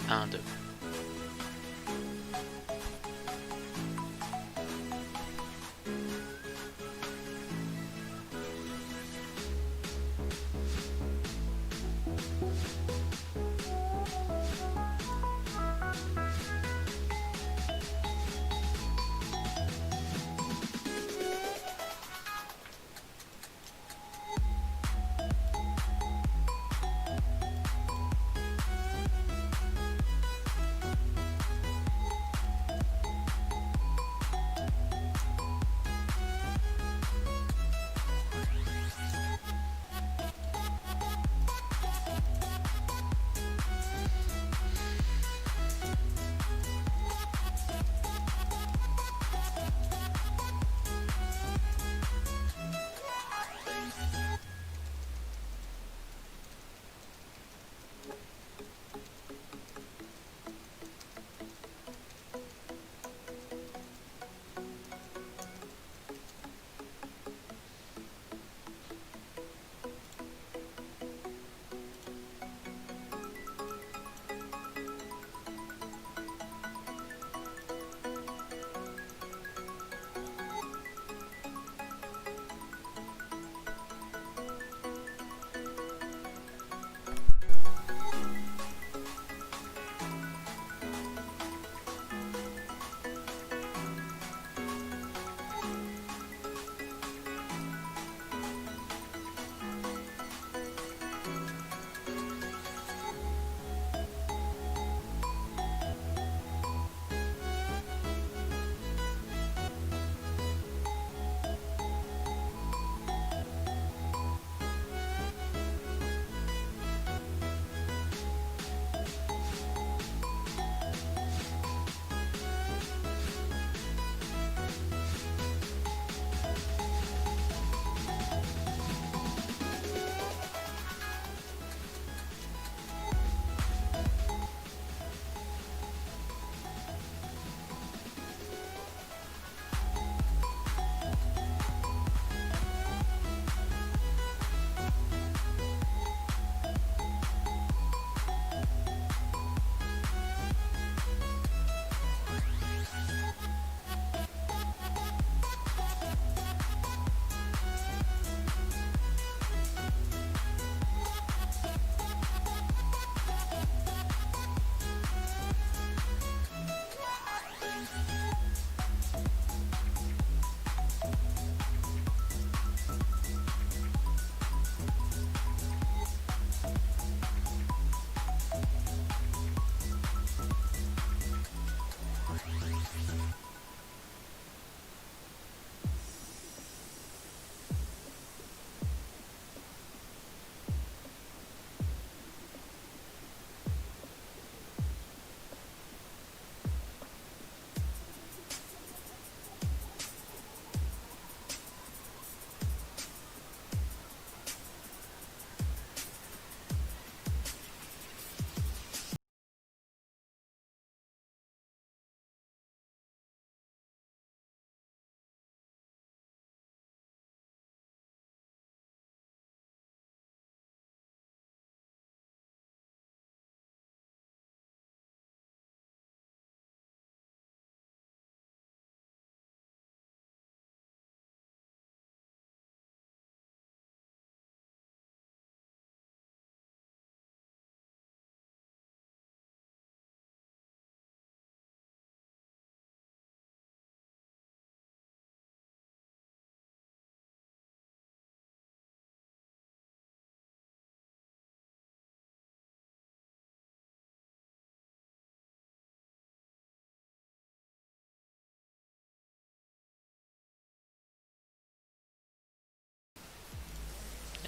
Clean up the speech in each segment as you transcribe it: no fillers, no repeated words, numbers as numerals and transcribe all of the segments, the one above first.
1, 2.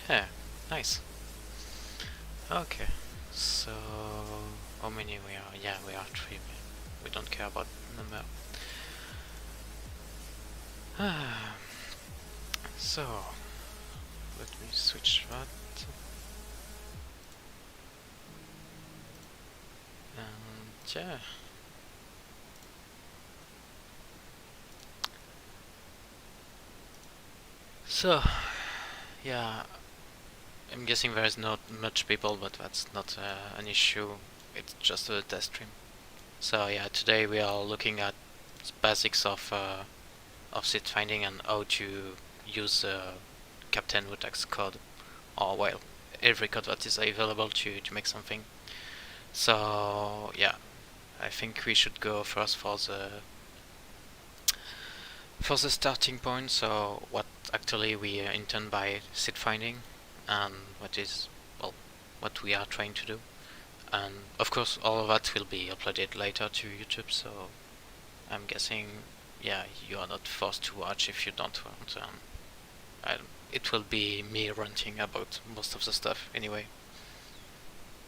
Yeah, nice. Okay, so how many we are? Yeah, we are 3. We don't care about number. So let me switch that. And yeah. So yeah, I'm guessing there's not much people, but that's not an issue. it's just a test stream. So yeah, today we are looking at basics of Seedfinding and how to use Captain Wuta's code, or well, every code that is available to make something. So yeah, I think we should go first for the starting point. So what actually we intend by Seedfinding, and what is, well, what we are trying to do. And of course all of that will be uploaded later to YouTube, so I'm guessing, yeah, you are not forced to watch if you don't want. It will be me ranting about most of the stuff anyway.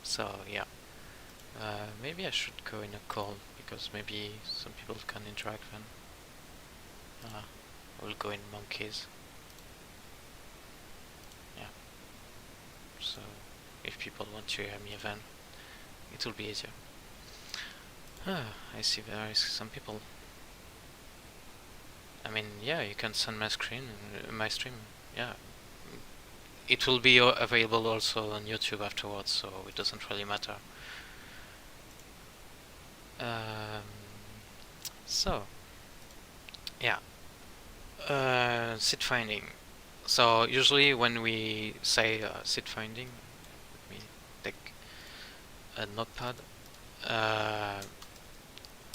So yeah, maybe I should go in a call, because maybe some people can interact then. I will go in monkeys. Yeah, so if people want to hear me then, it will be easier. I see there is some people. I mean, yeah, you can send my stream. Yeah, it will be available also on YouTube afterwards, so it doesn't really matter. So yeah, Seedfinding. So usually when we say Seedfinding, let me take a notepad.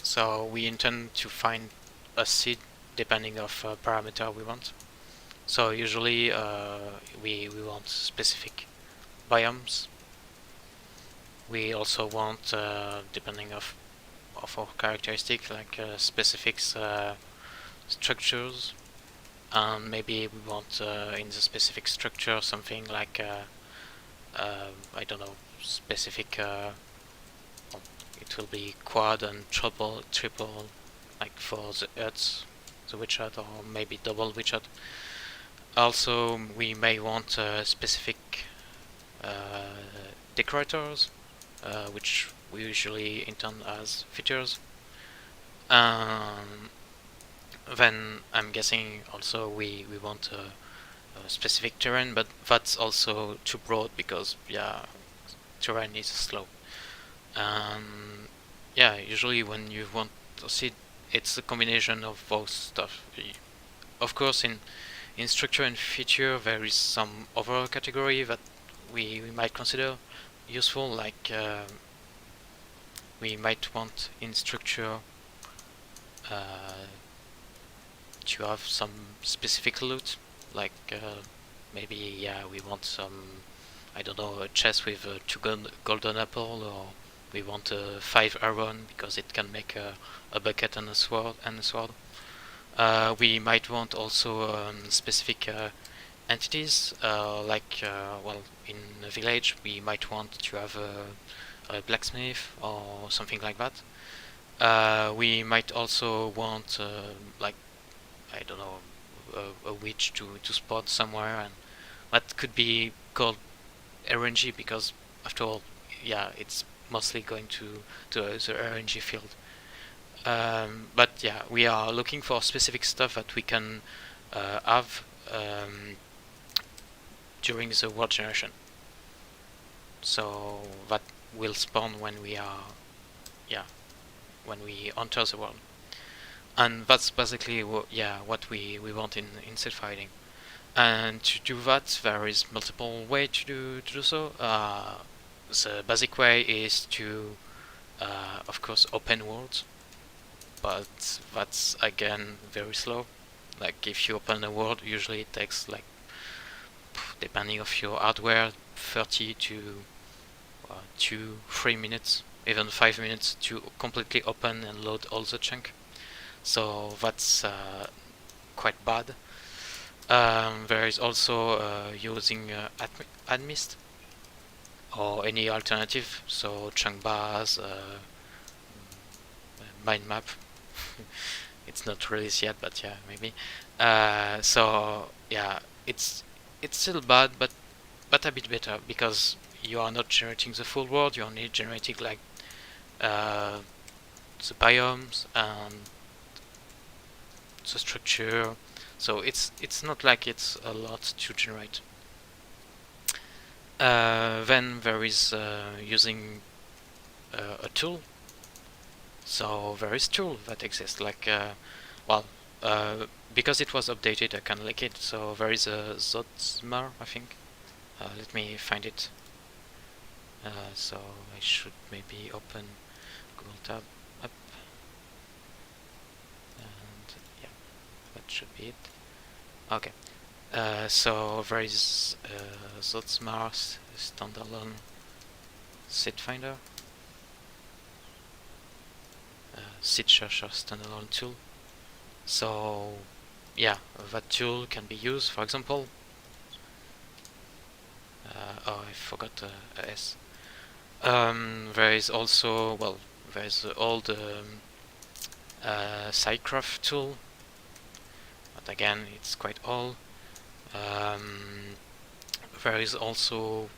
So we intend to find a seed depending of parameter we want. So usually we want specific biomes. We also want, depending of our characteristic, like specific structures, and maybe we want in the specific structure something like I don't know, specific. It will be quad and triple, like for the Earths, the widget, or maybe double widget. Also, we may want specific decorators, which we usually intend as features. Then I'm guessing also we want a specific terrain, but that's also too broad, because yeah, terrain is slow. Yeah, usually when you want to see, it's a combination of both stuff. Of course, in structure and feature, there is some overall category that we might consider useful, like we might want in structure to have some specific loot, like maybe, yeah, we want some, I don't know, a chest with 2 golden apple, or we want 5 iron because it can make a bucket and a sword. We might want also specific entities, like, well, in a village we might want to have a blacksmith or something like that. We might also want, like, I don't know, a witch to spawn somewhere, and that could be called RNG, because after all, yeah, it's mostly going to the RNG field. But yeah, we are looking for specific stuff that we can have during the world generation. So that will spawn when we are, yeah, when we enter the world. And that's basically what we want in Seedfinding. And to do that, there is multiple ways to do so. The basic way is to, of course, open worlds, but that's again very slow. Like, if you open a world, usually it takes, like, depending of your hardware, 30 to 3 minutes, even 5 minutes to completely open and load all the chunk. So that's quite bad. There is also using Admist or any alternative, so chunk bars, mind map. It's not released yet, but yeah, maybe. So yeah, it's still bad, but a bit better, because you are not generating the full world. You're only generating, like, the biomes and the structure. So it's not like it's a lot to generate. Then there is using a tool. So there is tool that exists, like because it was updated, I can link it. So there is a Zotzmar, I think. Let me find it. So I should maybe open Google tab up, and yeah, that should be it. Okay. So there is Zotzmar standalone Seedfinder, Seed Searcher standalone tool. So yeah, that tool can be used, for example. Oh, I forgot a S. There is also, well, there's the old SciCraft tool, but again, it's quite old. There is also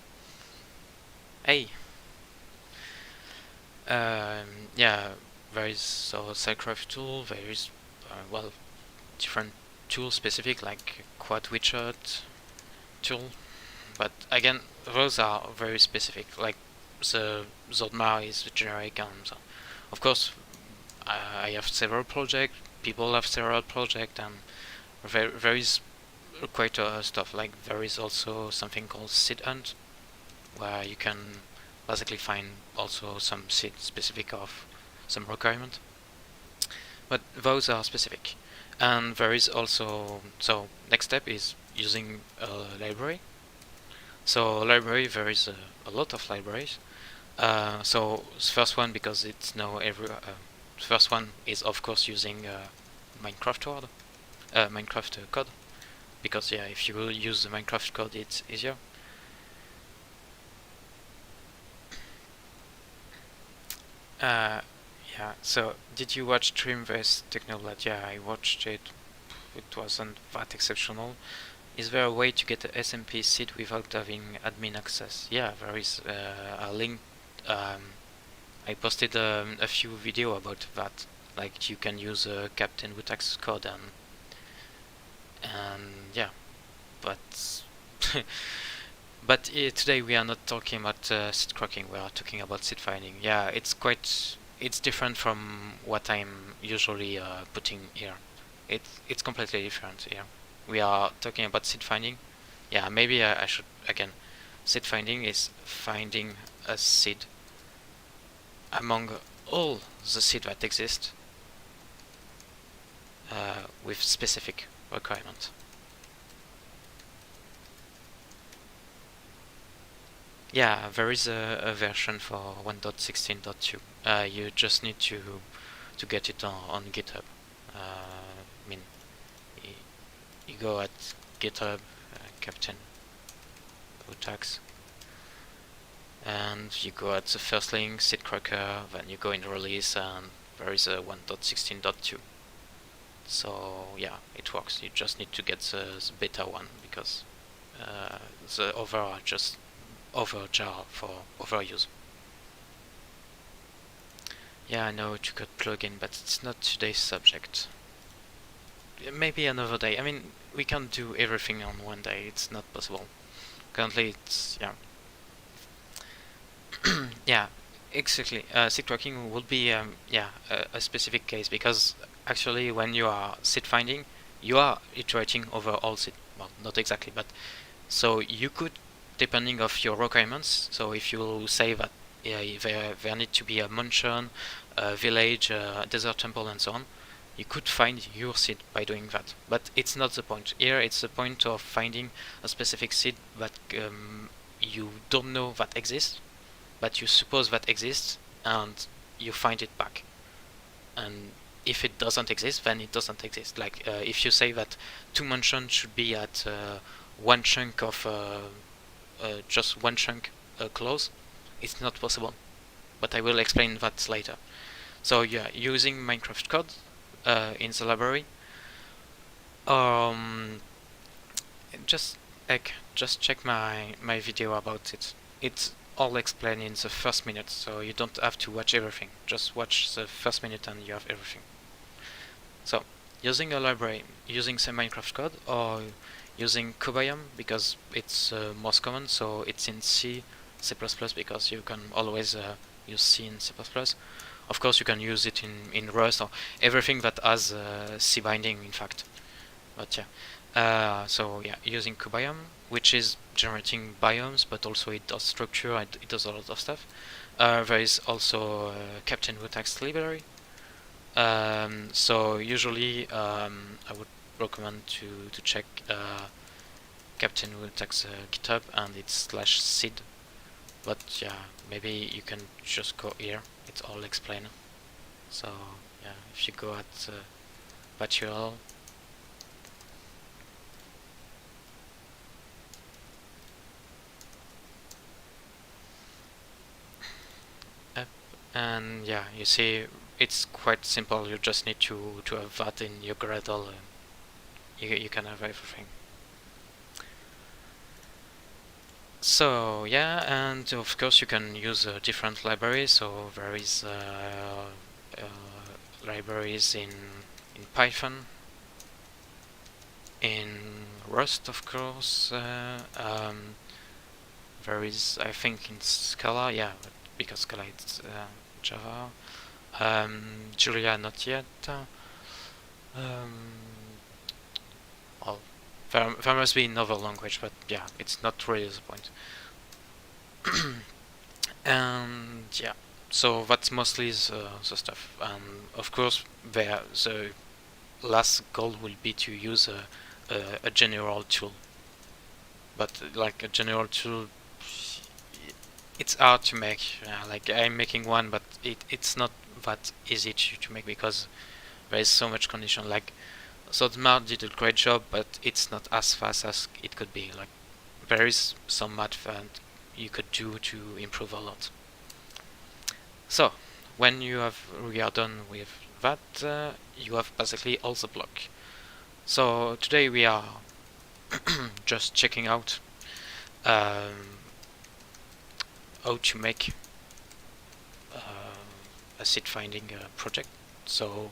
yeah, there is SciCraft tool. There is well, different tool specific like quad widget tool, but again, those are very specific. Like the Zodmar is generic, and so of course I have several projects. People have several projects, and there is quite stuff. Like there is also something called seed hunt, where you can basically find also some seed specific of some requirement. But those are specific. And there is also, so next step is using a library. So library, there is a lot of libraries. So first one, because it's now first one is of course using Minecraft word, Minecraft code, because yeah, if you will use the Minecraft code, it's easier. Yeah, so did you watch Dream vs Technoblad? Yeah, I watched it. It wasn't that exceptional. Is there a way to get a SMP seed without having admin access? Yeah, there is a link. I posted a few video about that. Like you can use Captain with access code, and yeah, but but today we are not talking about seed cracking. We are talking about seed finding. Yeah, it's different from what I'm usually putting here. It's completely different here. We are talking about seed finding. Yeah, maybe I should again. Seed finding is finding a seed among all the seed that exist with specific requirement. Yeah, there is a version for 1.16.2. You just need to get it on GitHub. I mean, you go at GitHub, Captain Utax, and you go at the first link, seed cracker, then you go in the release, and there is a 1.16.2. So yeah, it works. You just need to get the beta one, because the other are just over jar for overuse. Yeah, I know to got plugin, but it's not today's subject. Maybe another day. I mean, we can't do everything on one day. It's not possible. Currently, it's yeah, yeah, exactly. Seed cracking will be yeah a specific case, because actually when you are seed finding, you are iterating over all seed. Well, not exactly, but so you could, depending of your requirements. So if you say that there need to be a mansion, a village, a desert temple, and so on, you could find your seed by doing that. But it's not the point. Here it's the point of finding a specific seed that you don't know that exists, but you suppose that exists, and you find it back. And if it doesn't exist, then it doesn't exist. Like if you say that 2 mansions should be at one chunk of just one chunk close, it's not possible. But I will explain that later. So yeah, using Minecraft code in the library. Just check my video about it. It's all explained in the first minute, so you don't have to watch everything. Just watch the first minute and you have everything. So using a library, using some Minecraft code, or using Biome, because it's most common. So it's in C, C++, because you can always you see in C++. Of course, you can use it in Rust or everything that has Seedfinding, in fact. But yeah, so yeah, using Biome, which is generating biomes, but also it does structure, it does a lot of stuff. There is also Captain Wutax library. So usually I would recommend to check Captain Wutax GitHub, and it's /seed. But yeah, maybe you can just go here. It's all explained. So yeah, if you go at that URL. And yeah, you see, it's quite simple. You just need to have that in your Gradle. You can have everything. So yeah, and of course you can use different libraries. So there is libraries in Python, in Rust, of course. There is, I think, in Scala. Yeah, because Scala is Java. Julia, not yet. Well, there must be another language, but yeah, it's not really the point. And yeah, so that's mostly the stuff. Of course, the last goal will be to use a general tool. But like a general tool, it's hard to make. Like I'm making one, but it's not that easy to make because there is so much condition. Like Smart did a great job, but it's not as fast as it could be. Like there is some math that you could do to improve a lot. So when we are done with that, you have basically all the block. So today we are just checking out how to make a Seedfinding project. So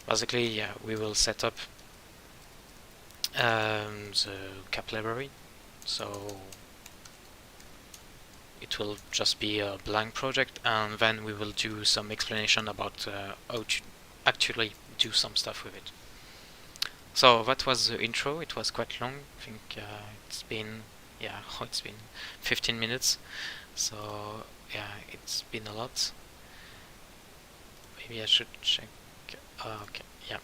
basically, yeah, we will set up the cap library. So it will just be a blank project, and then we will do some explanation about how to actually do some stuff with it. So that was the intro. It was quite long. I think it's been 15 minutes. So yeah, it's been a lot. Maybe I should check. Okay, yeah.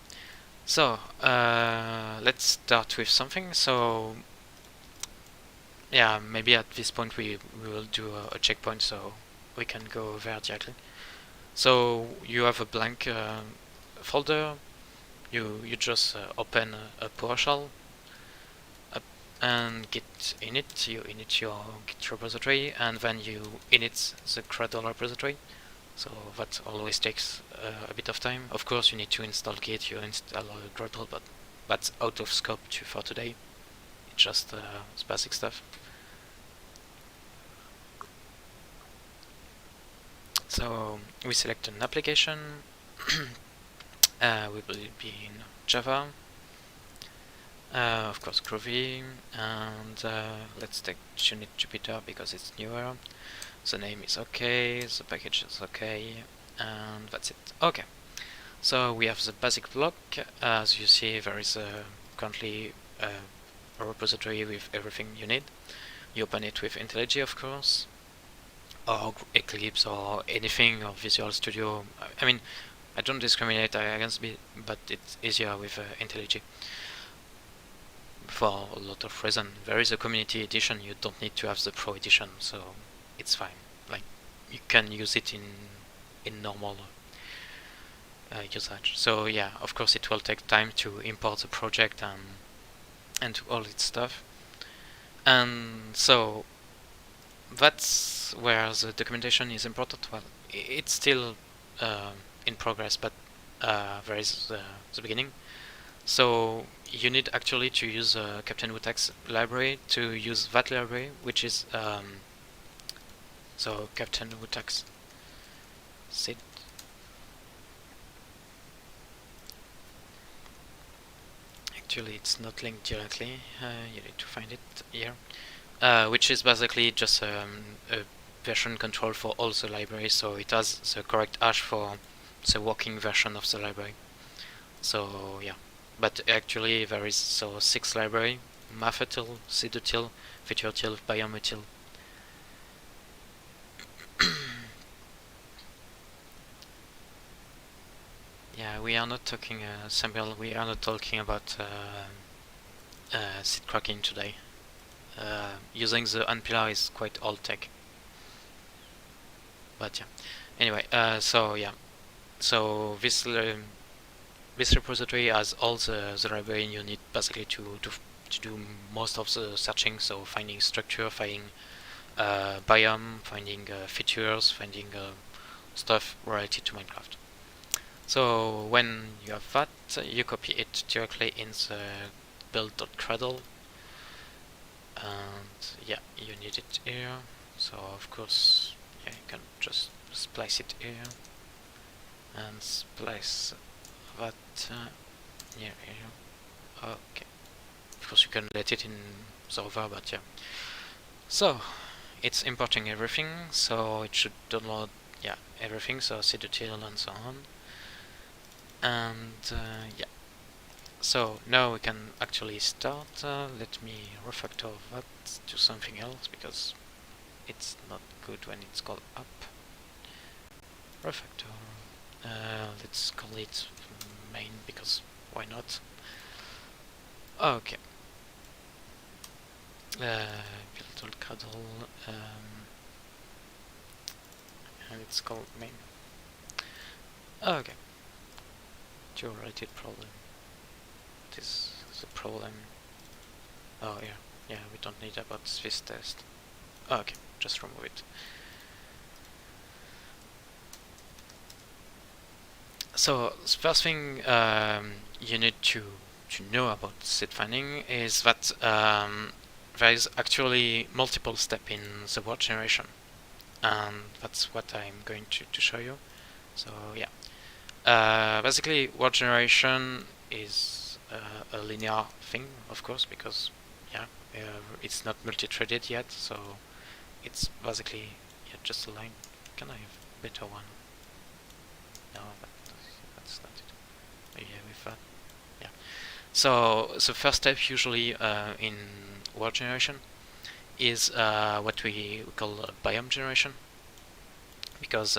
So let's start with something. So yeah, maybe at this point we will do a checkpoint so we can go there directly. So you have a blank folder. You just open a PowerShell and git init. You init your Git repository, and then you init the Gradle repository. So that always takes a bit of time. Of course, you need to install Git, you install Gradle, but that's out of scope for today. It's just basic stuff. So we select an application. We will be in Java. Of course, Groovy, and let's take Unit Jupyter because it's newer. The name is okay, the package is okay, and that's it. Okay, so we have the basic block. As you see, there is currently a repository with everything you need. You open it with IntelliJ, of course, or Eclipse, or anything, or Visual Studio. I mean, I don't discriminate against it, but it's easier with IntelliJ. For a lot of reasons. There is a community edition, you don't need to have the pro edition, so it's fine. Like, you can use it in normal usage. So yeah, of course it will take time to import the project and to all its stuff. And so that's where the documentation is important. Well, it's still in progress, but there is the beginning. So you need actually to use Captain Wutax library to use that library, which is so Captain Wutax seed. Actually, it's not linked directly. You need to find it here, which is basically just a version control for all the libraries, so it has the correct hash for the working version of the library. So yeah, but actually there is 6 library: math-util, seed-util, feature-util, biome-util. Yeah, we are not talking, Samuel, we are not talking about seed cracking today. Using the unpillar is quite old tech. But yeah, anyway, so yeah, so this repository has all the library you need basically to do most of the searching. So finding structure, finding biome, finding features, finding stuff related to Minecraft. So when you have that, you copy it directly in the build.cradle, and yeah, you need it here. So of course, yeah, you can just splice it here and splice that near here. Okay, of course you can let it in the over, but yeah. So it's importing everything, so it should download everything, so seed-util and so on. And yeah, so now we can actually start. Let me refactor that to something else because it's not good when it's called up. Refactor. Let's call it main because why not? Okay. Build cuddle. And it's called main. Okay. Related problem. This is a problem. Oh yeah, yeah. We don't need about this test. Okay, just remove it. So the first thing you need to know about Seedfinding is that there is actually multiple steps in the word generation, and that's what I'm going to show you. So yeah, basically word generation is a linear thing, of course, because yeah, it's not multi-threaded yet, so it's basically just a line. Can I have a better one? No, that's not it. Yeah, with that. Yeah. So the first step usually in word generation is what we call biome generation, because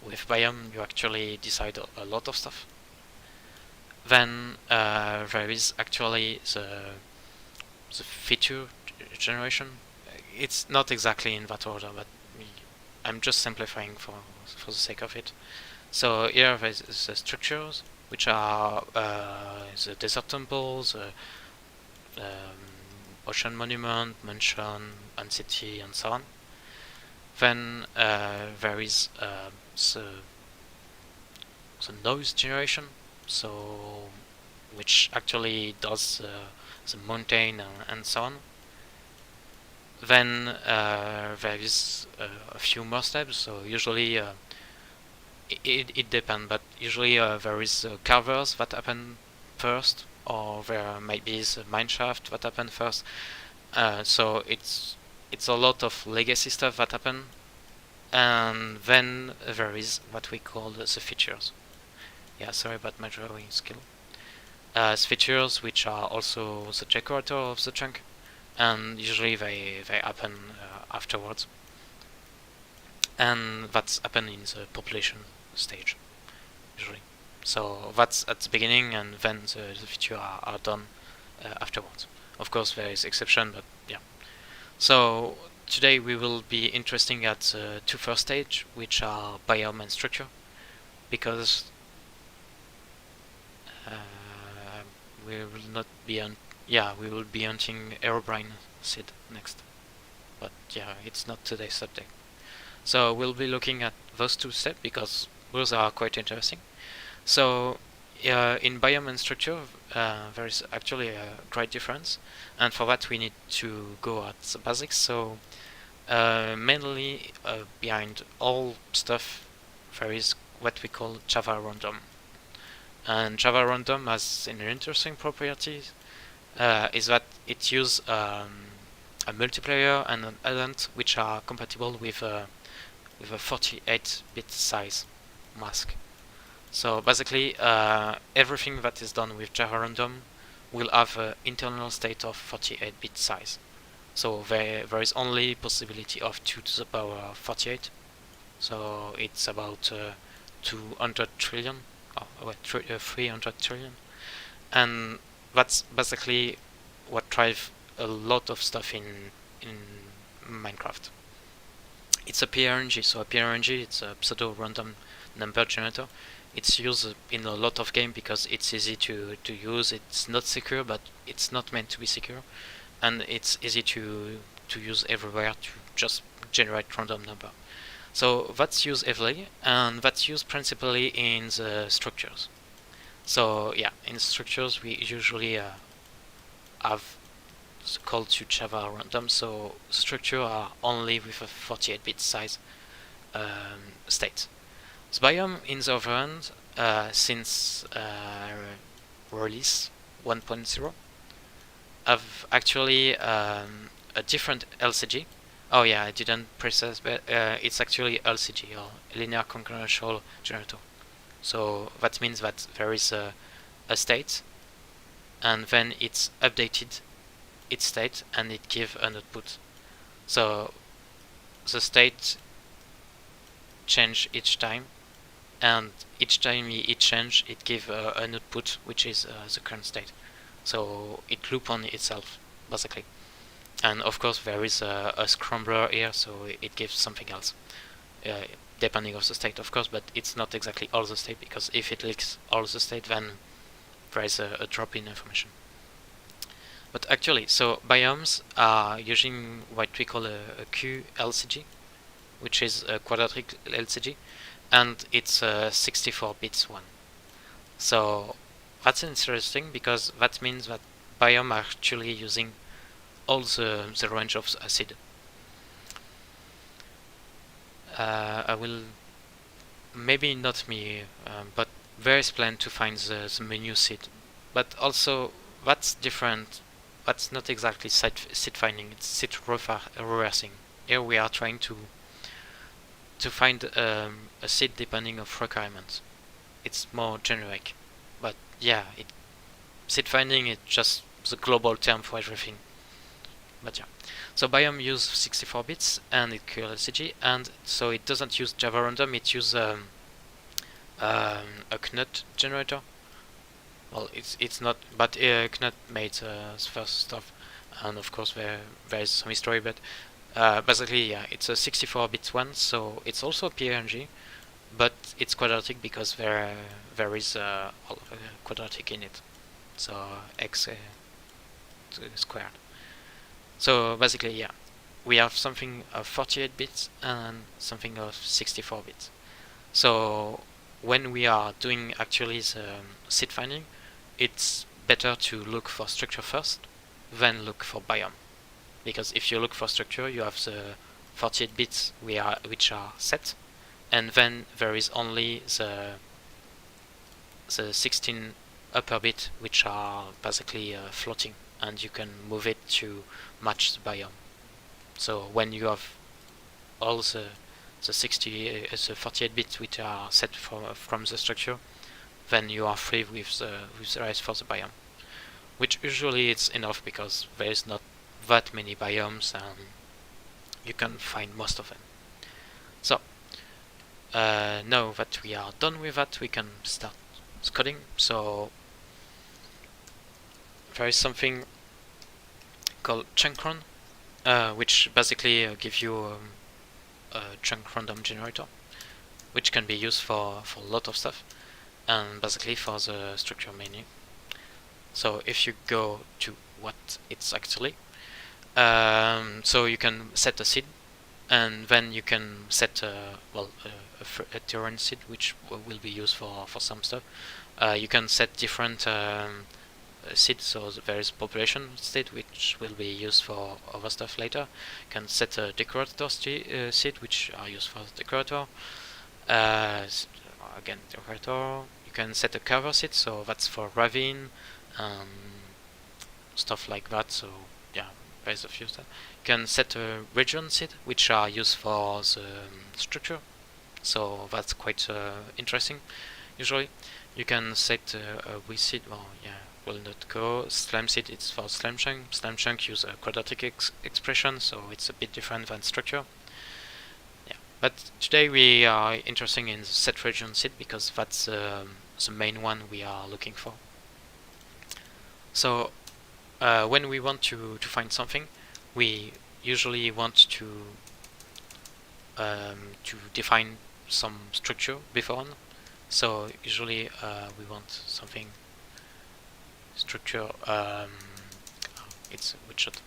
with biome you actually decide a lot of stuff. Then there is actually the feature generation. It's not exactly in that order, but I'm just simplifying for the sake of it. So here there's the structures, which are the desert temples, ocean monument, mansion, and city, and so on. Then there is the noise generation, so which actually does the mountain and so on. Then there is a few more steps, so usually it depends, but usually there is carvers that happen first, or there might be the mineshaft that happen first. So it's a lot of legacy stuff that happen, and then there is what we call the features. Yeah, sorry about my drawing skill. Features which are also the decorator of the chunk, and usually they happen afterwards, and that's happen in the population stage usually. So that's at the beginning, and then the features are done afterwards. Of course there is exception, but yeah. So today we will be interesting at the two first stage, which are biome and structure, because we will not be we will be hunting Aerobrine seed next, but yeah, it's not today's subject. So we'll be looking at those two steps because those are quite interesting. So in biome and structure there is actually a great difference, and for that we need to go at the basics. So mainly behind all stuff there is what we call Java random. And Java random has an interesting property is that it uses a multiplayer and an event which are compatible with a 48-bit size mask. So basically, everything that is done with Java Random will have an internal state of 48-bit size. So there is only possibility of 2 to the power 48. So it's about 200 trillion, 300 trillion. And that's basically what drives a lot of stuff in Minecraft. It's a PRNG, so a PRNG, it's a pseudo-random number generator. It's used in a lot of games because it's easy to use. It's not secure, but it's not meant to be secure, and it's easy to use everywhere to just generate random number. So that's used heavily, and that's used principally in the structures. So yeah, in structures we usually have call to Java random, so structure are only with a 48-bit size state. The biome, in the other hand, since release 1.0, have actually a different LCG. Oh yeah, I didn't precise, but it's actually LCG, or linear concurrential generator. So that means that there is a state, and then it's updated its state, and it gives an output. So the state change each time, and each time it change, it gives an output which is the current state. So it loops on itself, basically. And of course there is a scrambler here, so it gives something else, depending on the state, of course, but it's not exactly all the state, because if it leaks all the state, then there is a drop in information. But actually, so biomes are using what we call a QLCG, which is a quadratic LCG, and it's a 64 bits one. So that's interesting, because that means that biome are actually using all the range of a seed. I will, maybe not me, but there is plan to find the menu seed. But also, that's different. That's not exactly seed finding, it's seed reversing. Here we are trying to find a seed depending of requirements. It's more generic. But yeah, seed finding is just the global term for everything. But yeah. So biome use 64 bits and it QLCG, and so it doesn't use Java random, it uses a Knut generator. Well, it's not, but Knut made first stuff, and of course there is some history, but basically, yeah, it's a 64-bit one, so it's also a PNG, but it's quadratic because there is quadratic in it, so x squared. So basically, yeah, we have something of 48 bits and something of 64 bits. So when we are doing actually the seed finding, it's better to look for structure first, then look for biome. Because if you look for structure, you have the 48 bits which are set, and then there is only the 16 upper bit which are basically floating, and you can move it to match the biome. So when you have all the 48 bits which are set from the structure, then you are free with the rest for the biome, which usually it's enough because there is not that many biomes and you can find most of them. So now that we are done with that, we can start coding. So there is something called chunkron, which basically gives you a chunk random generator, which can be used for a lot of stuff, and basically for the structure mainly. So if you go to what it's actually, so you can set a seed, and then you can set a terrain seed, which will be used for some stuff. You can set different seeds, so there is population seed, which will be used for other stuff later. You can set a decorator seed, which are used for the decorator. Again, decorator. You can set a cover seed, so that's for ravine, stuff like that. So yeah, there is a few stuff. You can set a region seed, which are used for the structure, so that's quite interesting. Usually, you can set a weak seed. Well, yeah, will not go. Slime seed, it's for slime chunk. Slime chunk use a quadratic expression, so it's a bit different than structure. Yeah, but today we are interested in the set region seed because that's the main one we are looking for. So when we want to find something, we usually want to define some structure before. So usually we want something structure. It's a widget.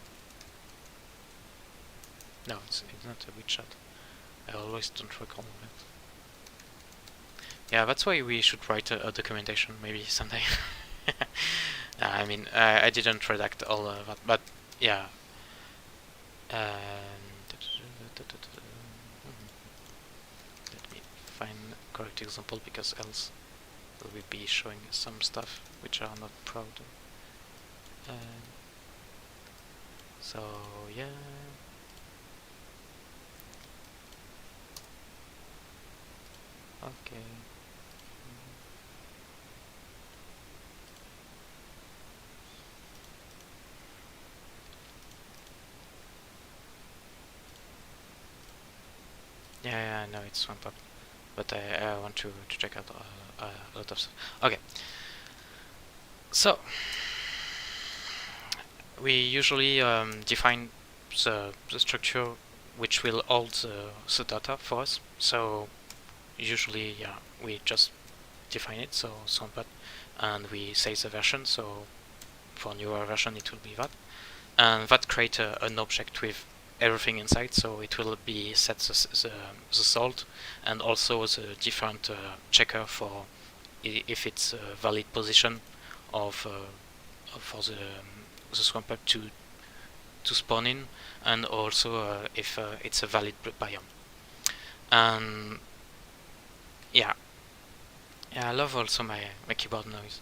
No, it's not a widget. I always don't recall it. Yeah, that's why we should write a documentation maybe someday. I mean, I didn't redact all of that, but yeah. Let me find a correct example, because else we'll be showing some stuff which are not proud of. So yeah. Okay. Yeah, no, it's one pop, but I want to check out a lot of stuff. Okay, so we usually define the structure which will hold the data for us. So usually, yeah, we just define it, so swampad, and we say the version. So for newer version, it will be that, and that create an object with everything inside. So it will be set the salt and also the different checker for if it's a valid position of for the swampad to spawn in, and also if it's a valid biome. And yeah, I love also my keyboard noise.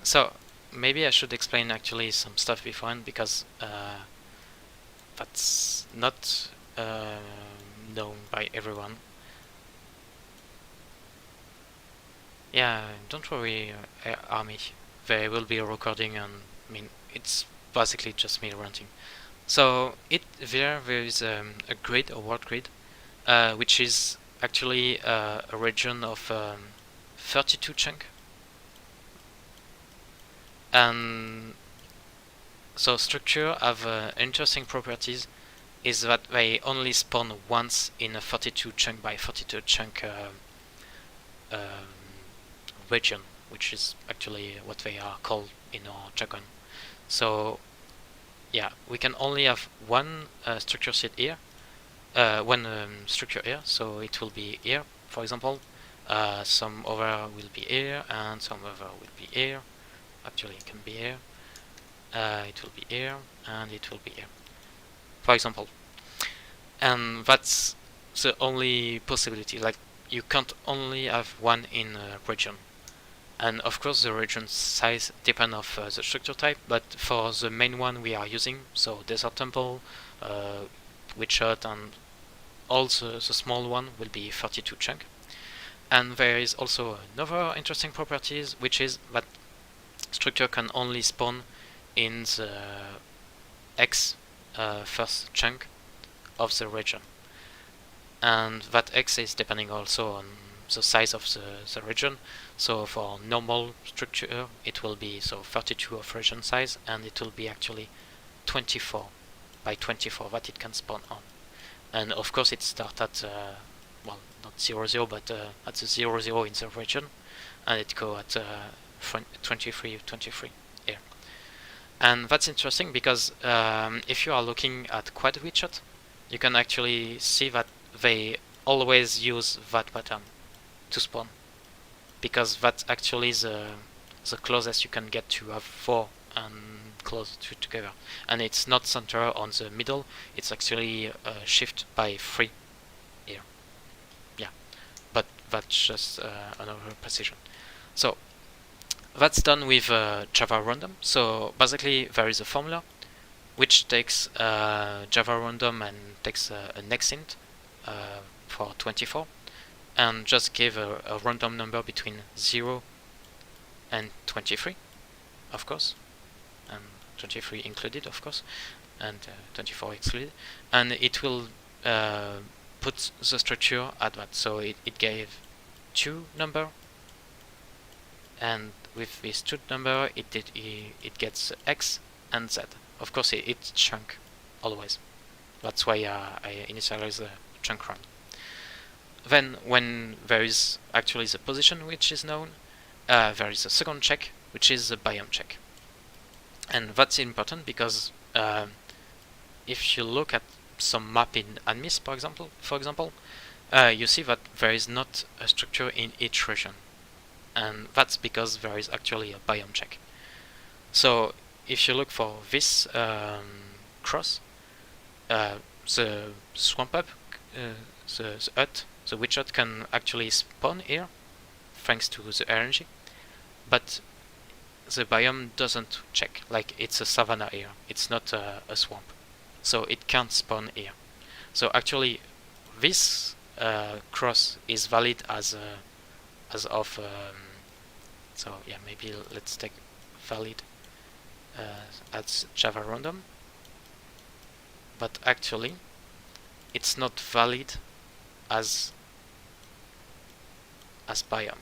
So maybe I should explain actually some stuff beforehand, because that's not known by everyone. Yeah, don't worry, Army. They will be recording, and I mean, it's basically just me ranting. So there is a grid, a world grid, which is actually a region of 32 chunk. And so structure have interesting properties, is that they only spawn once in a 42 chunk by 42 chunk region, which is actually what they are called in our jargon. So yeah, we can only have one structure seed here, one structure here, so it will be here, for example. Some other will be here, and some other will be here. Actually, it can be here. It will be here, and it will be here, for example. And that's the only possibility. Like, you can't only have one in a region. And of course, the region size depends on the structure type. But for the main one we are using, so Desert Temple, Witchhut, and all the small one will be 32 chunk. And there is also another interesting properties, which is that structure can only spawn in the X first chunk of the region, and that X is depending also on the size of the region. So for normal structure it will be 32 of region size, and it will be actually 24 by 24 that it can spawn on. And of course it starts at well, not 0, but at the 0 in the region, and it go at 23 here. And that's interesting because if you are looking at quad widget, you can actually see that they always use that pattern to spawn, because that's actually the closest you can get to have 4 and close together. And it's not center on the middle, it's actually shift by 3 here. Yeah, but that's just another precision. So That's done with Java random. So basically there is a formula which takes Java random and takes a next int for 24 and just give a random number between 0 and 23, of course, and 23 included, of course, and 24 excluded, and it will put the structure at that. So it gave 2 number, and with this 2 number it gets x and z. Of course it's chunk always. That's why I initialize the chunk round. Then when there is actually the position which is known, there is a second check which is the biome check. And that's important because if you look at some map in ANMIS, for example, you see that there is not a structure in each region, and that's because there is actually a biome check. So if you look for this cross, the swamp up, the hut, the witch hut can actually spawn here thanks to the RNG, but the biome doesn't check. Like, it's a savanna here, it's not a swamp, so it can't spawn here. So actually this cross is valid as of so yeah, maybe let's take valid as Java random, but actually it's not valid as biome.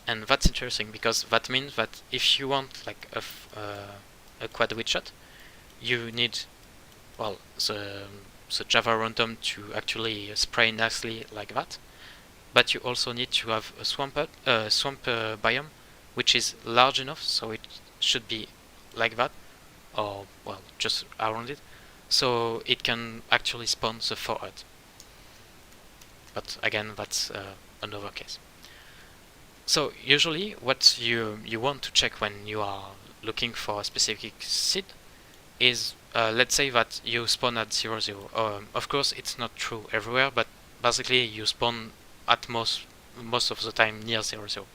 And that's interesting because that means that if you want like a quad widget, you need, well, the Java random to actually spray nicely like that, but you also need to have a swamp biome which is large enough, so it should be like that, or well, just around it, so it can actually spawn the 4 hut. But again, that's another case. So usually what you want to check when you are looking for a specific seed is, let's say that you spawn at 0, 0. Of course it's not true everywhere, but basically you spawn at most of the time near 0, 0.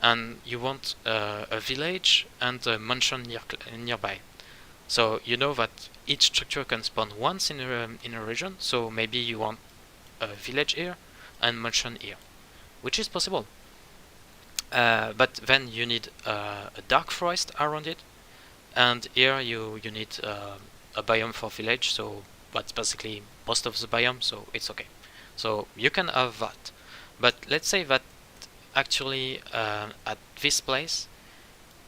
And you want a village and a mansion nearby. So you know that each structure can spawn once in a region, so maybe you want a village here and mansion here, which is possible. But then you need a dark forest around it, and here you need a biome for village, so that's basically most of the biome, so it's okay. So you can have that. But let's say that actually at this place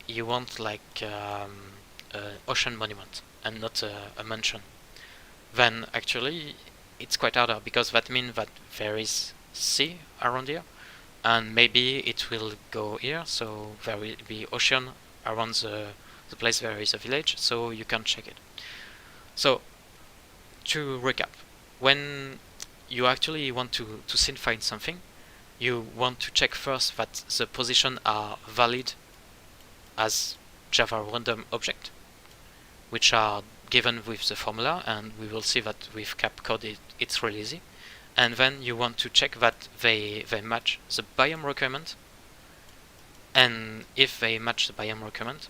you want like an ocean monument and not a mansion. Then actually it's quite harder, because that means that there is sea around here, and maybe it will go here, so there will be ocean around the place where is a village, so you can check it. So to recap, when you actually want to find something, you want to check first that the positions are valid as Java random object, which are given with the formula, and we will see that with cap code it's really easy. And then you want to check that they match the biome requirement, and if they match the biome requirement,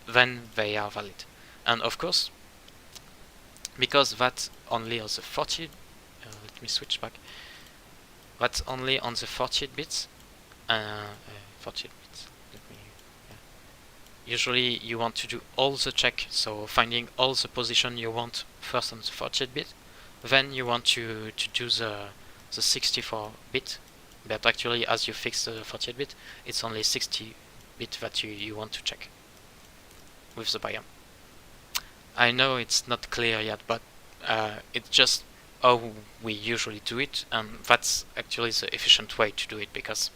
then they are valid. And of course, because that's only on the 40, let me switch back. That's only on the 48 bits. 48 bits. Let me. Yeah. Usually, you want to do all the check, so finding all the position you want first on the 48 bit. Then you want to do the 64 bit, but actually, as you fix the 48 bit, it's only 60 bit that you want to check with the biome. I know it's not clear yet, but it's just how we usually do it, and that's actually the efficient way to do it, because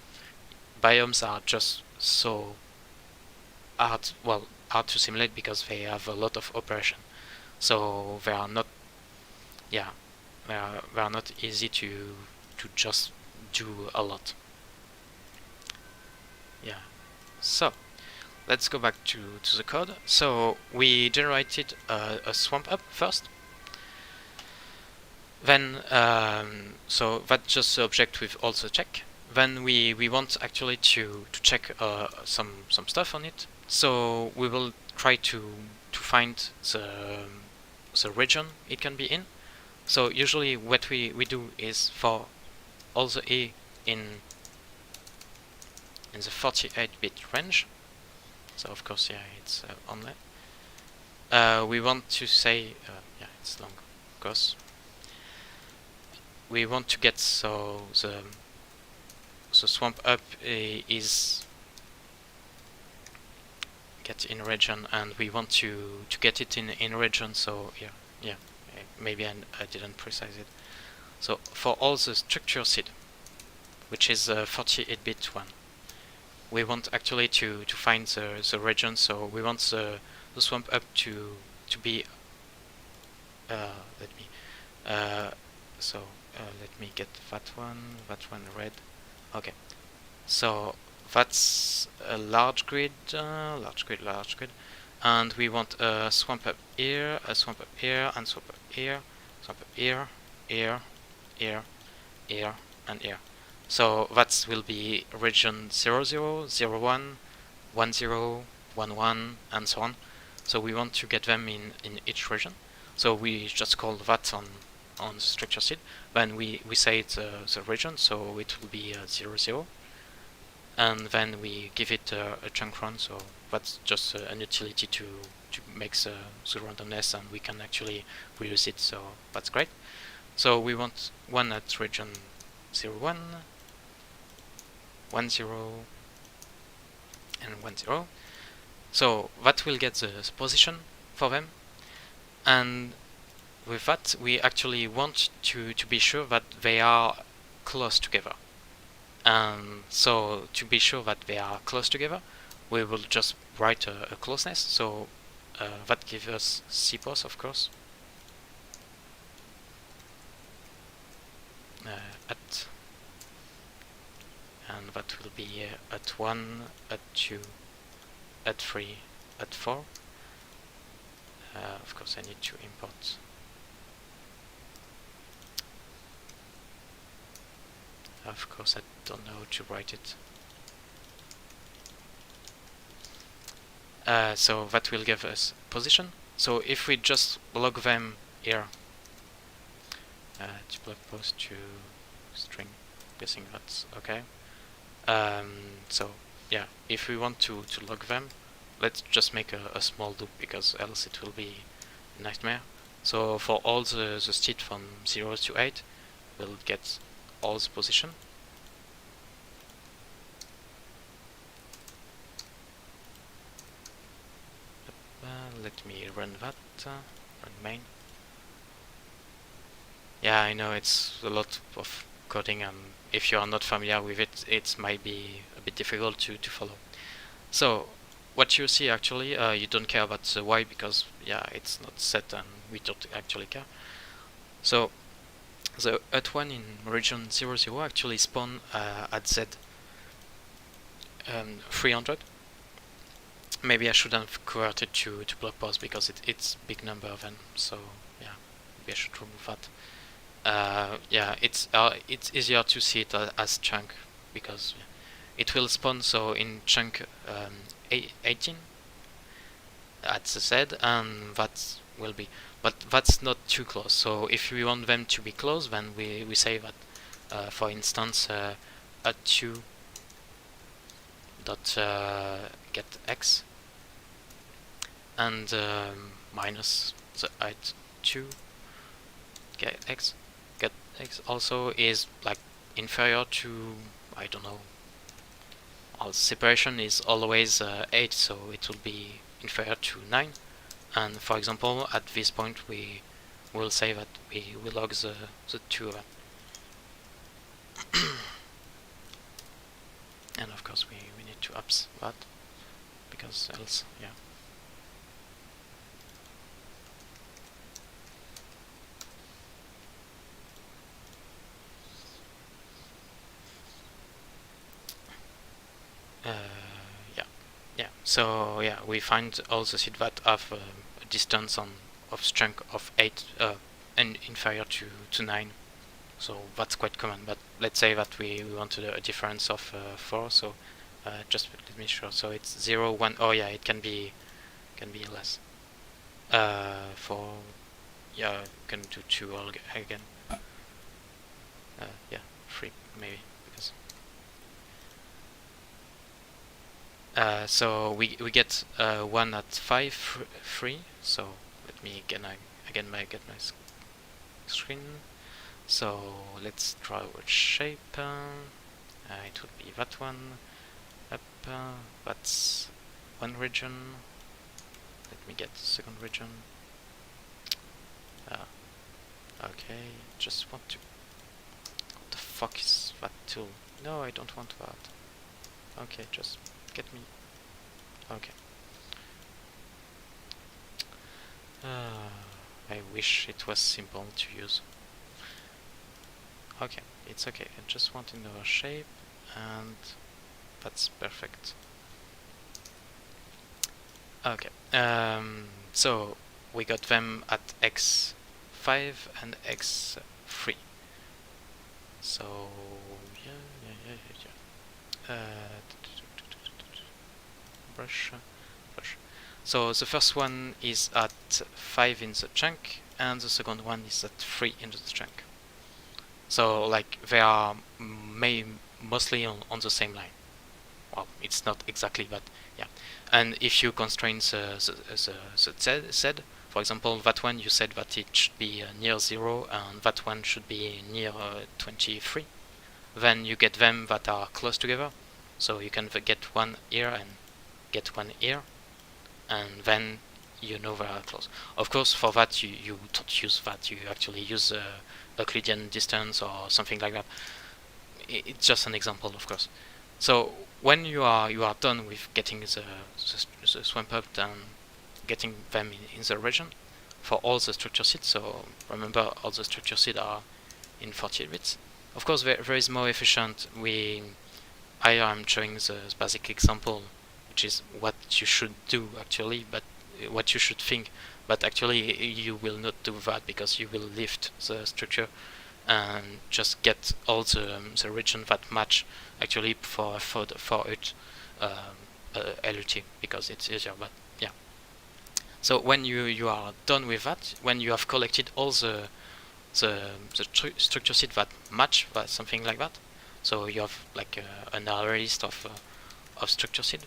biomes are just so hard to simulate because they have a lot of operation. So they are not, yeah, they are not easy to just do a lot. Yeah. So let's go back to the code. So we generated a swamp up first. Then so that's just the object with also check. then we want actually to check some stuff on it. So we will try to find the region it can be in. So usually what we do is for all the A in the 48-bit range. So of course, yeah, it's only. We want to say, yeah, it's long, of course. We want to get so the swamp up is get in region, and we want to get it in region. So yeah, maybe I didn't precise it. So for all the structure seed, which is 48-bit one, we want actually to find the region. So we want the swamp up to be. Let me get that one red. Okay, so that's a large grid, large grid, and we want a swamp up here, a swamp up here, and swamp up here, swamp up here, here, here, here, and here. So that will be region 00, 01, 10, 11, and so on. So we want to get them in each region. So we just call that on the structure seed. Then we say it's the region, so it will be 00. And then we give it a chunk run, so that's just an utility to make the randomness, and we can actually reuse it, so that's great. So we want one at region 01, 10, and 10. So that will get the position for them, and with that we actually want to be sure that they are close together. So to be sure that they are close together, we will just write a closeness. So that gives us CPOS, of course. At, and that will be at 1, at 2, at 3, at 4. Of course I need to import. Of course I don't know how to write it. So that will give us position. So if we just log them here, to blog post to string, guessing that's okay. So yeah, if we want to log them, let's just make a small loop, because else it will be a nightmare. So for all the seed from 0 to 8, we'll get all the position. Let me run that, run main. Yeah, I know it's a lot of coding, and if you are not familiar with it, it might be a bit difficult to follow. So what you see actually, you don't care about the Y, because yeah, it's not set and we don't actually care. So the at one in region 00 actually spawn at Z 300. Maybe I should have converted to block post, because it's big number then. So yeah, maybe I should remove that. Yeah, it's easier to see it as chunk, because it will spawn so in chunk 18 at the Z, and that will be, but that's not too close. So if we want them to be close, then we say that, for instance, at 2 dot get x, and minus the at 2 get x also is like inferior to, I don't know, our separation is always 8, so it will be inferior to 9. And for example, at this point we will say that we log the 2 of them. And of course we need to ups that, because else, yeah. Yeah. So yeah, we find all the seed that have a distance of chunk of 8 and inferior to 9. So that's quite common, but let's say that we want a difference of 4, so just let me show. So it's 0, 1, oh yeah, it can be less. 4, yeah, you can do 2 again. Yeah, 3 maybe, because so we get 1 at 5, 3, so let me get my screen. So let's draw a shape. It would be that one. Up, that's one region. Let me get the second region. Okay, just want to. What the fuck is that tool? No, I don't want that. Okay, just get me. Okay. I wish it was simple to use. Okay, it's okay. I just want another shape, and that's perfect. Okay, so we got them at x5 and x3. So yeah. Brush. So the first one is at 5 in the chunk, and the second one is at 3 in the chunk. So like they are mostly on the same line. Well, it's not exactly, but yeah. And if you constrain the Z, for example, that one you said that it should be near 0, and that one should be near 23. Then you get them that are close together. So you can get one here and get one here, and then you know they are close. Of course, for that you don't use that. You actually use Euclidean distance or something like that. It's just an example, of course. So when you are done with getting the swamp up and getting them in the region for all the structure seeds, so remember all the structure seeds are in 48 bits. Of course, there is more efficient. I am showing the basic example, which is what you should do actually, but what you should think. But actually, you will not do that because you will lift the structure and just get all the region that match actually for it LUT, because it's easier. But yeah. So when you are done with that, when you have collected all the structure seed that match something like that, so you have like an array list of structure seed.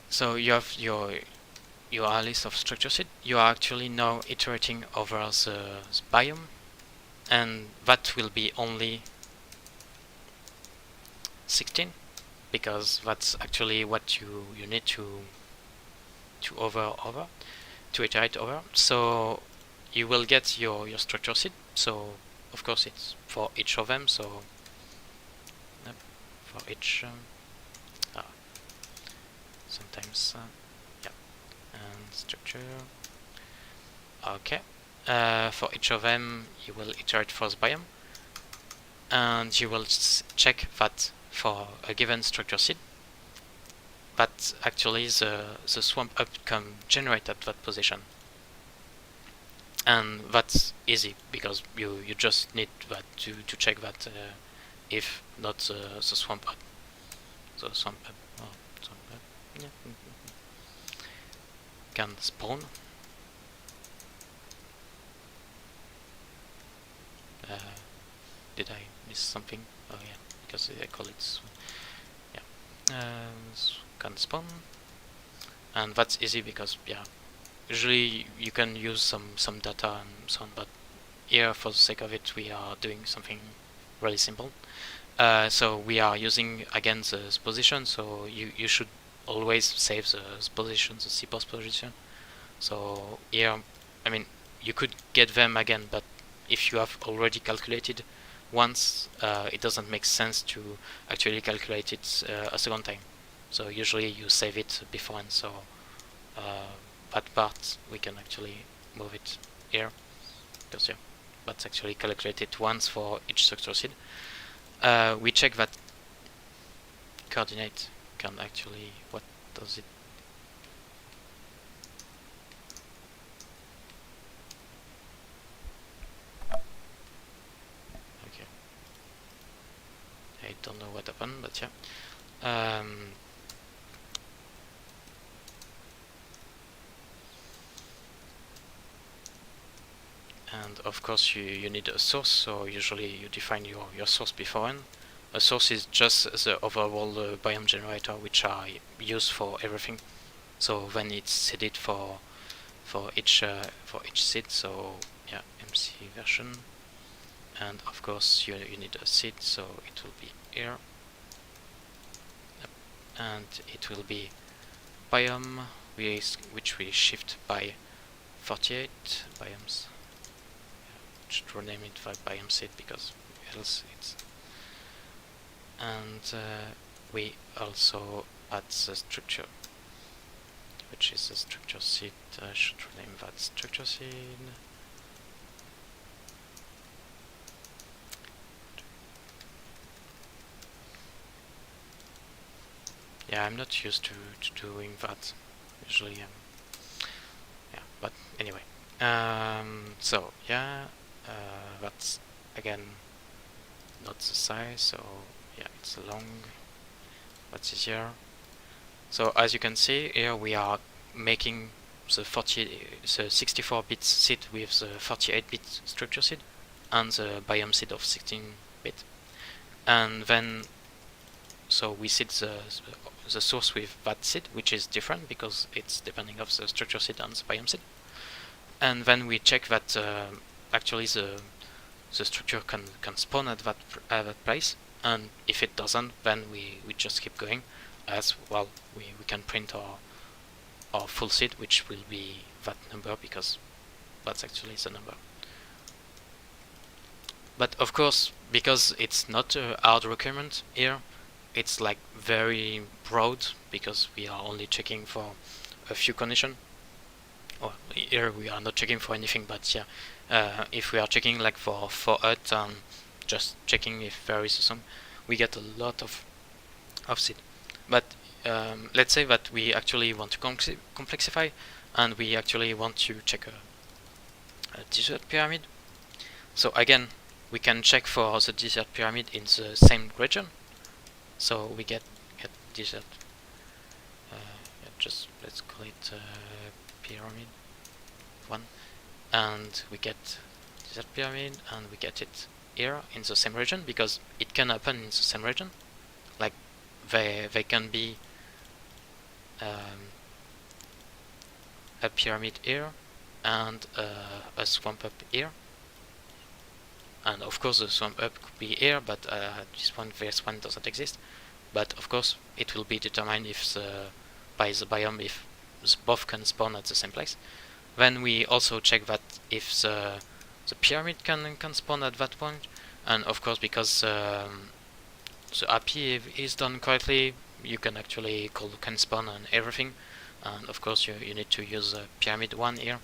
So you have your list of structure seed. You are actually now iterating over the biome, and that will be only 16, because that's actually what you need to iterate over. So you will get your structure seed. So of course it's for each of them. So for each sometimes yeah, and structure. Okay, for each of them you will iterate for the biome, and you will check that for a given structure seed, that actually the swamp outcome generate at that position. And that's easy because you just need that to check that if not the swamp up. So swamp up, yeah. Can spawn. Did I miss something? Oh yeah, because I call it. Yeah, can spawn, and that's easy because yeah, usually you can use some data and so on, but here for the sake of it we are doing something really simple. So we are using again the position, so you should always save the position, the CPOS position. So here, I mean, you could get them again, but if you have already calculated once, it doesn't make sense to actually calculate it a second time. So usually you save it beforehand, so that part we can actually move it here, because yeah, that's actually calculated once for each structure seed. We check that coordinate can actually, what does it? Okay. I don't know what happened, but yeah. And of course you need a source, so usually you define your source beforehand. A source is just the overall biome generator which are used for everything. So then it's seeded for each seed. So yeah, MC version, and of course you need a seed, so it will be here, and it will be biome, which we shift by 48 biomes. Should rename it by biome seed because else it's. And we also add the structure, which is the structure seed. I should rename that structure seed. Yeah, I'm not used to doing that. Usually, yeah, but anyway. So yeah, that's again not the size. So yeah, it's long. That's easier. So as you can see here, we are making the 64-bit seed with the 48-bit structure seed and the biome seed of 16-bit, and then so we seed the source with that seed, which is different because it's depending of the structure seed and the biome seed, and then we check that actually the structure can spawn at that place, and if it doesn't, then we just keep going. As well, we can print our full seed, which will be that number because that's actually the number. But of course, because it's not a hard requirement here, it's like very broad because we are only checking for a few conditions. Or here we are not checking for anything, but yeah, if we are checking like for earth and just checking if there is some, we get a lot of seed. But let's say that we actually want to complexify, and we actually want to check a desert pyramid. So again, we can check for the desert pyramid in the same region. So we get desert. Yeah, just let's call it pyramid 1, and we get desert pyramid, and we get it here in the same region because it can happen in the same region. Like they can be a pyramid here and a swamp up here, and of course the swamp up could be here, but this one doesn't exist. But of course it will be determined if by the biome if both can spawn at the same place. Then we also check that if the pyramid can spawn at that point, and of course because the API is done correctly, you can actually call can spawn and everything. And of course you need to use pyramid 1 here,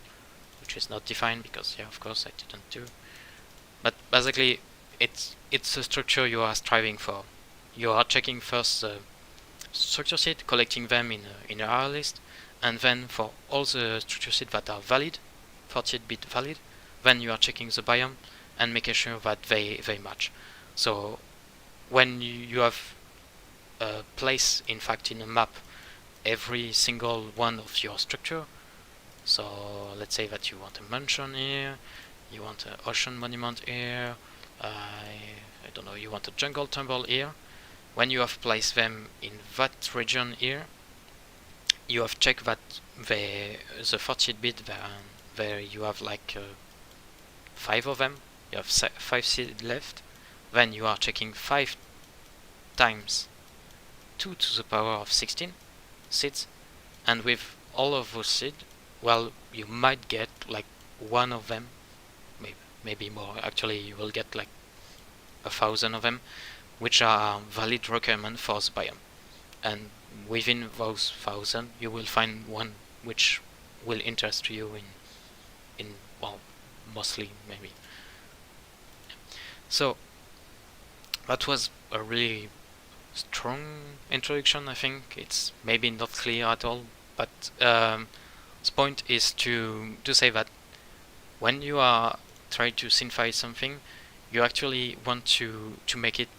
which is not defined because yeah, of course I didn't do. But basically it's a structure you are striving for. You are checking first the structure seed, collecting them in an array list, and then for all the structure seeds that are valid, 48-bit valid, then you are checking the biome and making sure that they match. So when you have a place, in fact, in a map, every single one of your structure. So let's say that you want a mansion here, you want an ocean monument here, I don't know, you want a jungle temple here. When you have placed them in that region here, you have checked that the 48-bit there you have like 5 of them. You have 5 seeds left. Then you are checking 5 times 2 to the power of 16 seeds, and with all of those seeds, well, you might get like one of them, maybe more. Actually, you will get like 1,000 of them, which are valid requirement for the biome. And within those 1,000, you will find one which will interest you in well, mostly maybe So that was a really strong introduction. I think it's maybe not clear at all, but the point is to say that when you are trying to simplify something, you actually want to make it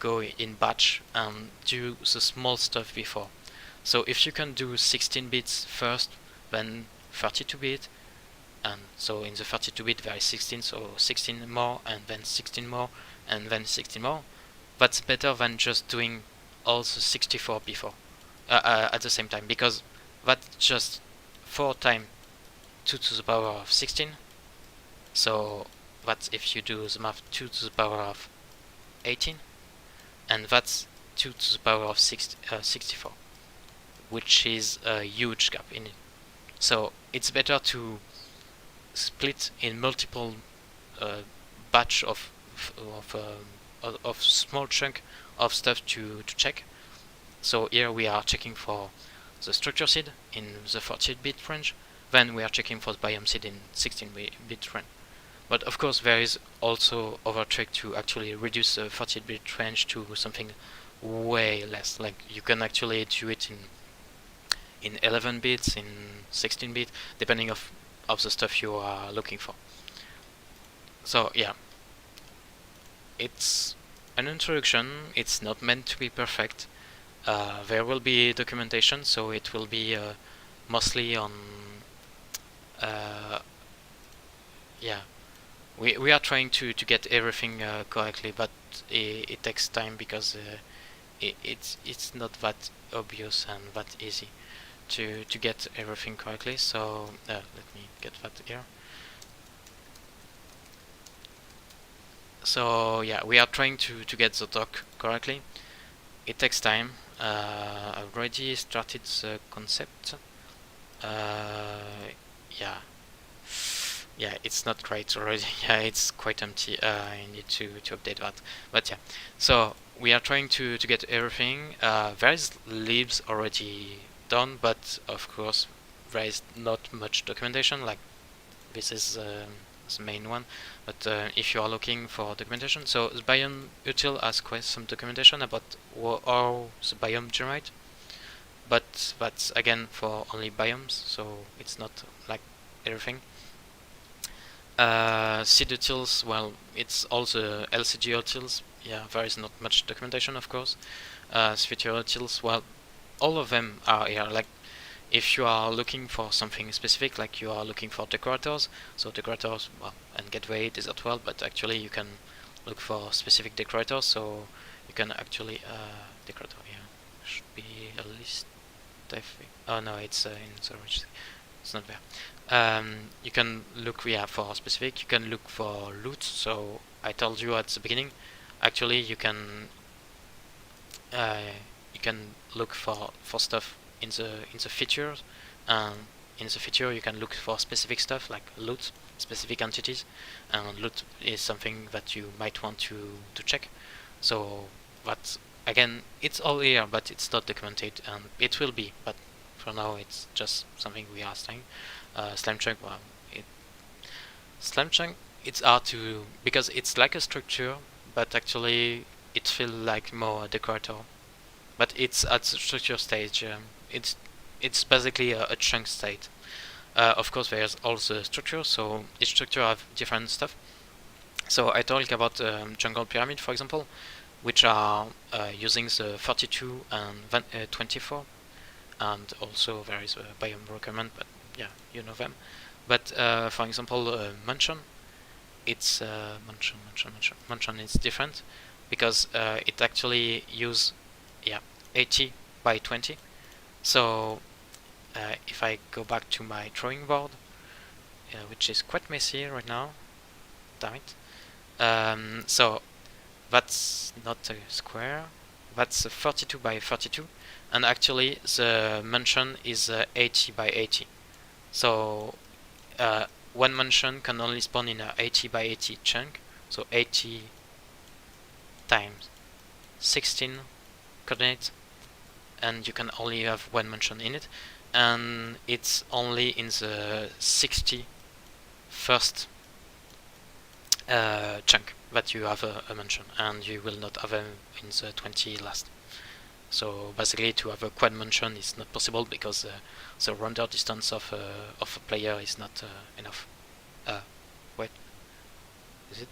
go in batch and do the small stuff before. So if you can do 16 bits first, then 32 bit, and so in the 32 bit there is 16, so 16 more, and then 16 more, and then 16 more. That's better than just doing all the 64 before at the same time, because that's just 4 times 2 to the power of 16. So that's if you do the math 2 to the power of 18, and that's 2 to the power of 64, which is a huge gap in it. So it's better to split in multiple batch of small chunk of stuff to check. So here we are checking for the structure seed in the 48-bit range, then we are checking for the biome seed in 16-bit range. But of course there is also other trick to actually reduce the 48-bit range to something way less. Like you can actually do it in 11 bits, in 16 bit, depending of the stuff you are looking for. So yeah, it's an introduction. It's not meant to be perfect. There will be documentation, so it will be mostly on yeah, we are trying to get everything correctly, but it takes time because it's not that obvious and that easy to get everything correctly. So let me get that here. So yeah, we are trying to get the doc correctly. It takes time. I've already started the concept. Yeah, it's not great already. Yeah, it's quite empty. I need to update that. But yeah, so we are trying to get everything. There is libs already done, but of course there is not much documentation. Like this is the main one. But if you are looking for documentation, so the biome util has quite some documentation about how the biome generate. But that's again for only biomes, so it's not like everything. Seed utils, well, it's all the LCG utils. Yeah, there is not much documentation, of course. Sphere utils, well, all of them are here. Like, if you are looking for something specific, like you are looking for decorators, so decorators, well, and gateway, desert world, but actually you can look for specific decorators, so you can actually, decorator, yeah, should be a list, I think. Oh no, it's in the registry. It's not there. You can look, yeah, for specific. You can look for loot. So I told you at the beginning. Actually, you can look for stuff in the features. In the feature, you can look for specific stuff like loot, specific entities, and loot is something that you might want to check. So that's again, it's all here, but it's not documented, and it will be, but for now it's just something we are saying. Slime chunk, well, slime chunk, it's hard to, because it's like a structure, but actually it feels like more a decorator. But it's at the structure stage. It's basically a chunk state. Of course, there's also structure, so each structure have different stuff. So I talk about jungle pyramid, for example, which are using the 32 and 24. And also there is a biome requirement, but yeah, you know them. But for example, mansion, it's mansion is different because it actually use 80 by 20. So if I go back to my drawing board, which is quite messy right now, damn it. So that's not a square, that's a 32 by 32. And actually the mansion is 80 by 80. So one mansion can only spawn in a 80 by 80 chunk. So 80 times 16 coordinates, and you can only have one mansion in it. And it's only in the 60 first chunk that you have a mention, and you will not have them in the 20 last. So basically, to have a quad mention is not possible because the render distance of a player is not enough. Wait, is it?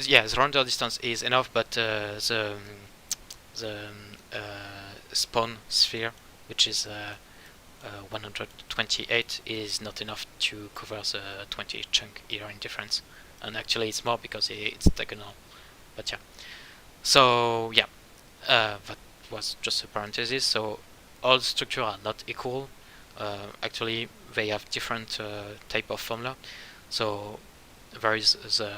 Yeah, the render distance is enough, but the spawn sphere, which is 128, is not enough to cover the 20 chunk here in difference. And actually, it's more because it's diagonal. But yeah. So yeah, that was just a parenthesis. So all structures are not equal. Actually, they have different type of formula. So there is the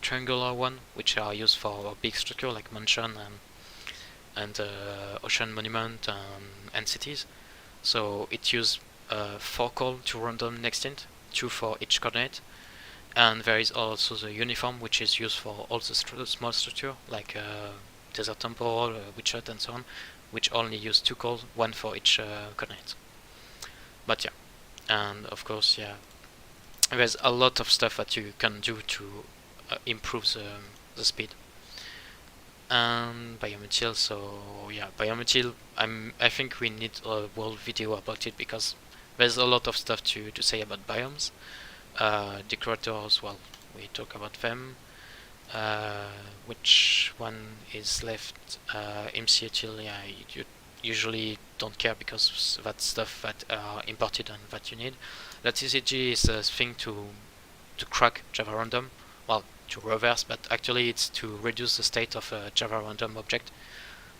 triangular one, which are used for a big structure like mansion and ocean monument and cities. So it uses 4 call to random next int, 2 for each coordinate. And there is also the uniform, which is used for all the small structure like desert temple, witch hut, and so on, which only use 2 calls, 1 for each coordinate. But yeah, and of course, yeah, there's a lot of stuff that you can do to improve the speed. And biometal, so yeah, biometal, I think we need a whole video about it because there's a lot of stuff to say about biomes. Decorators, well, we talk about them. Which one is left? MCHL, yeah, you usually don't care because that's stuff that are imported and that you need. LCG is a thing to crack Java random, well, to reverse, but actually it's to reduce the state of a Java random object.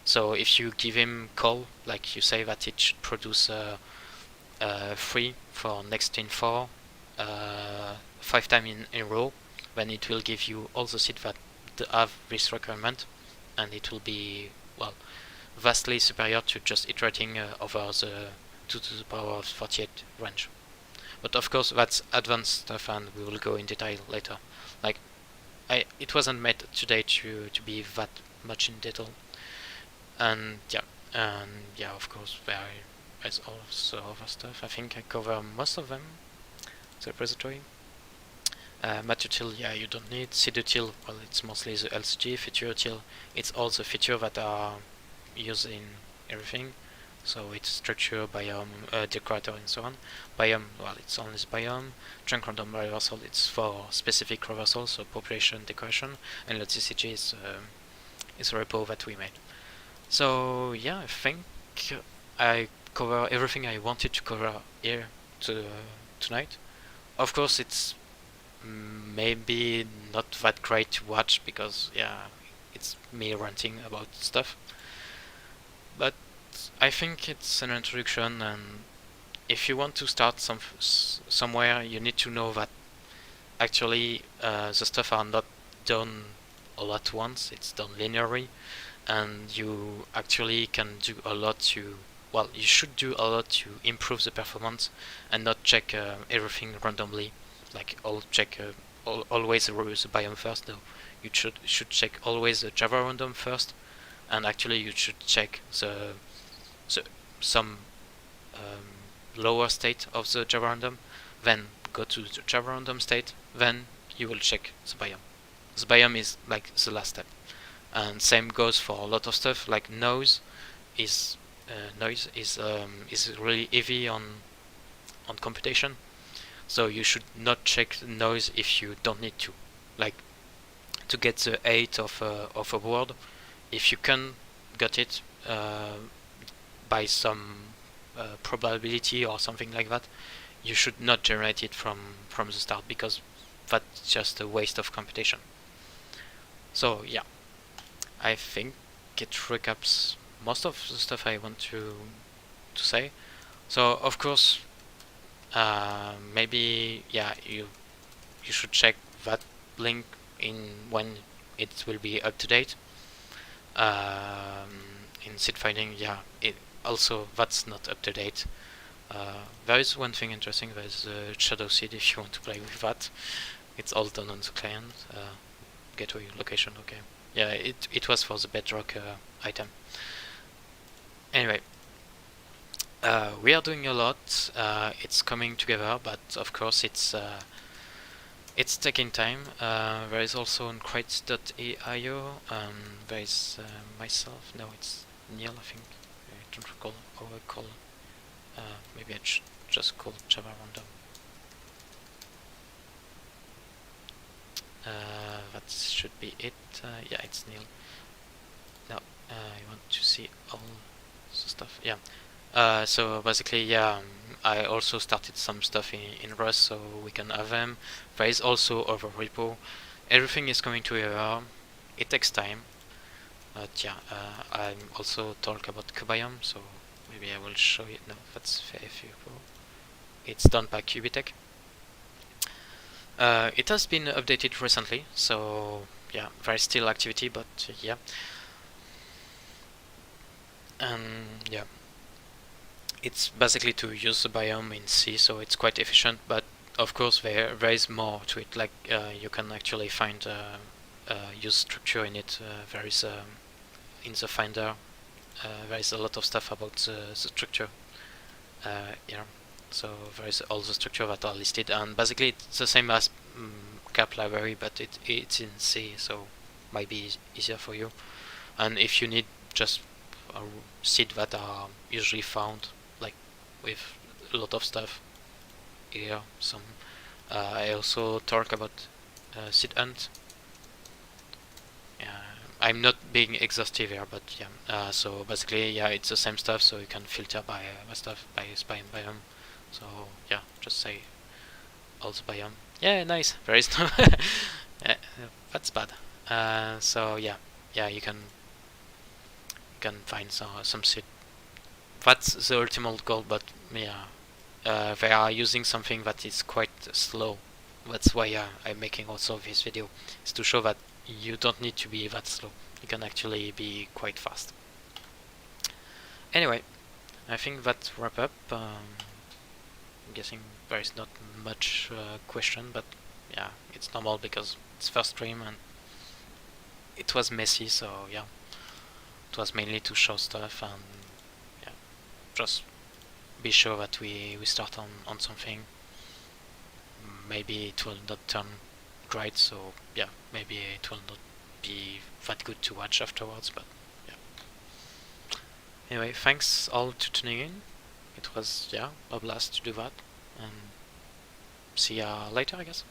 So if you give him call, like you say that it should produce 3 for next in 4, 5 times in a row, then it will give you all the seeds that have this requirement, and it will be, well, vastly superior to just iterating over the 2 to the power of 48 range. But of course that's advanced stuff and we will go in detail later. Like, it wasn't made today to be that much in detail. And yeah, of course there is also other stuff. I think I cover most of them. The repository. Matutil, yeah, you don't need. Seedutil, well, it's mostly the LCG. Featuretil, it's all the features that are used in everything. So it's structure, biome, decorator, and so on. Biome, well, it's only the biome. Chunk random reversal, it's for specific reversal, so population, decoration. And LCG is a repo that we made. So yeah, I think I cover everything I wanted to cover here tonight. Of course, it's maybe not that great to watch because yeah, it's me ranting about stuff. But I think it's an introduction, and if you want to start somewhere, you need to know that actually the stuff are not done all at once. It's done linearly, and you actually can do a lot to, well, you should do a lot to improve the performance and not check everything randomly, like always the biome first. No, you should check always the Java random first, and actually you should check some lower state of the Java random, then go to the Java random state, then you will check the biome. The biome is like the last step, and same goes for a lot of stuff like noise is really heavy on computation, so you should not check the noise if you don't need to. Like, to get the 8 of a word, if you can get it by some probability or something like that, you should not generate it from the start because that's just a waste of computation. So yeah, I think it recaps most of the stuff I want to say. So of course, maybe yeah, you should check that link in when it will be up to date. In Seedfinding, yeah, it also that's not up to date. There is one thing interesting. There's shadow seed if you want to play with that. It's all done on the client. Gateway location, okay. Yeah, it was for the bedrock item. Anyway, we are doing a lot. It's coming together, but of course it's It's taking time. There is also on crates.io. There is myself. No, it's Neil, I think. I don't recall how I call. Maybe I just call Java random. That should be it. Yeah, it's Neil. Now, you want to see all the stuff? Yeah. So basically, yeah, I also started some stuff in Rust, so we can have them. There is also other repo. Everything is going to error. It takes time, but yeah, I'm also talk about Biome, so maybe I will show you. No, that's very few. It's done by Kubitech. It has been updated recently, so yeah, there's still activity, but yeah, and yeah, it's basically to use the biome in C, so it's quite efficient. But of course, there is more to it. Like you can actually find use structure in it. There is in the finder. There is a lot of stuff about the structure. Yeah, so there is all the structure that are listed, and basically it's the same as cap library, but it's in C, so might be easier for you. And if you need just a seed that are usually found, like with a lot of stuff here, some I also talk about seed hunt. I'm not being exhaustive here, but yeah. So basically, yeah, it's the same stuff. So you can filter by stuff by biome. So yeah, just say all the biome. Yeah, nice. There is no. That's bad. So yeah, yeah, you can find some seed. That's the ultimate goal, but yeah, they are using something that is quite slow. That's why I'm making also this video, is to show that you don't need to be that slow. You can actually be quite fast. Anyway, I think that wrap up. I'm guessing there is not much question, but yeah, it's normal because it's first stream and it was messy, so yeah, it was mainly to show stuff and yeah, just be sure that we start on something. Maybe it will not turn great, so yeah, maybe it will not be that good to watch afterwards, but yeah. Anyway, thanks all to tuning in. It was, yeah, a blast to do that, and see ya later, I guess.